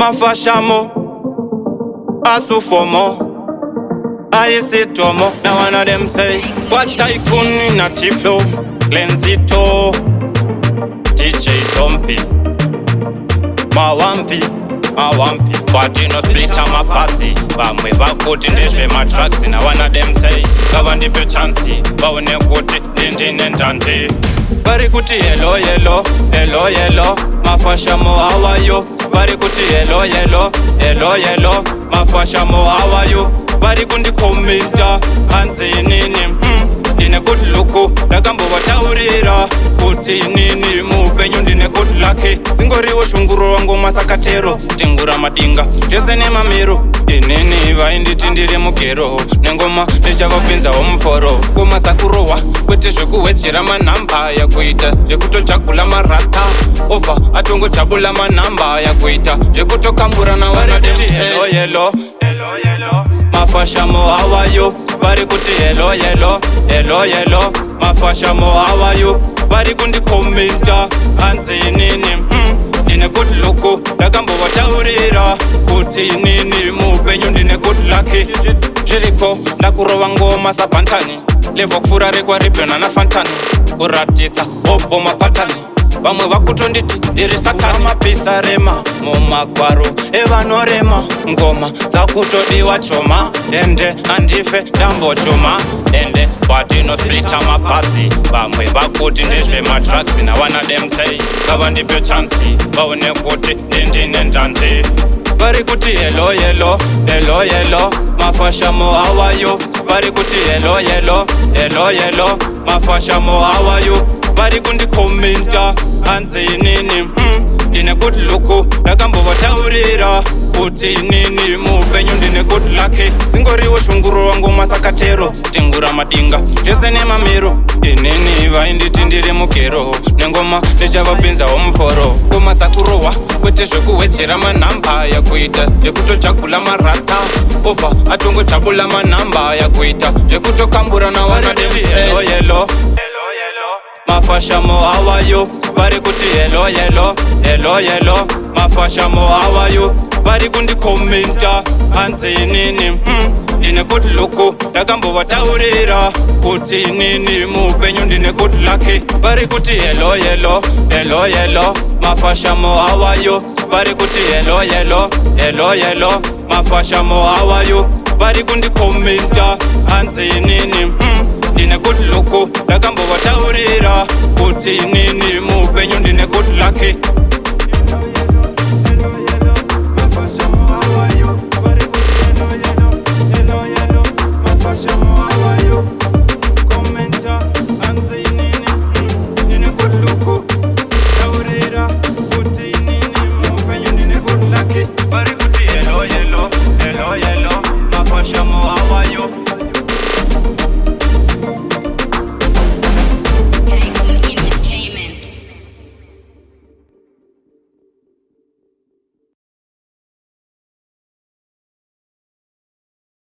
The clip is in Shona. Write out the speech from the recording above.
mafashamo asufomo ayisitomo. Now one of them say what tycoon na tiflo Lenzito DJ Sompi Mawampi Party no splitter mapasi Bamwe bakuti ndezve matracks. Na one of them say gava ndipe chansi baone kuti ndindi nendandi. Bari kuti hello hello hello hello mafashamo how are you. Bari kuti hello hello hello hello mafashamo how are you. Bari kundi komenta hansi nini ndine kuti luku ndakambovataurira kuti nini muupenyu ndine kuti lake. Dzingoriwo shunguro wangu masakatero tengura madinga zvese nemamiro inini vainditi ndiri mugero nengoma ndichavapinzawo muforo. Ngoma dzakurohwa kwete zvekuwedzera manhamba yakuita zvekutojagula marasta obva atongojabula manhamba yakuita zvekutokambura nawanademti hello hello mafashamo how are you. Bari kuti hello hello hello hello mafashamo how are you. Bari kundikomenta hanzi nini ndine kuti luku ndakambovataurira kuti nini muupenyu ndine kuti lake. Zviriko ndakurova ngoma sabhantani levo kupfuura rekwaribhena nafantani kuratidza obho mapatani. Vamwe vakutonditi ndiri satani mapisa rema mumagwaro evanorema ngoma dzakutodiwa choma ende handife ndambochoma ende patino splita mapasi. Vamwe vakuti ndezve matracks. Na one of them say gava ndipe chansi vaone kuti ndindine ndandi. Bari kuti hello hello hello hello mafashamo how are you. Bari kuti hello hello hello hello mafashamo how are you. Bari kundikomenta hanzi nini ndine kuti luku ndakambovataurira kuti nini muupenyu ndine kuti lake. Dzingoriwo shunguro wangu masakatero tengura madinga zvese nemamiro inini vainditi ndiri mugero nengoma ndichavapinzawo muforo. Ngoma dzakurohwa kwete zvekuwedzera manhamba yakuita zvekutojagula marasta obva atongojabula manhamba yakuita zvekutokambura nawanademti hello hello mafashamo how are you. Bari kuti hello hello hello hello mafashamo how are you. Bari kundikomenta hanzi nini ndine kuti luku ndakambovataurira kuti nini muupenyu ndine kuti lake. Bari kuti hello hello hello hello mafashamo how are you. Bari kuti hello hello hello hello mafashamo how are you. Bari kundikomenta hanzi nini ndine kuti luku ndakambovataurira kuti nini muupenyu ndine kuti lake. Bari kuti hello hello hello hello mafashamo how are you.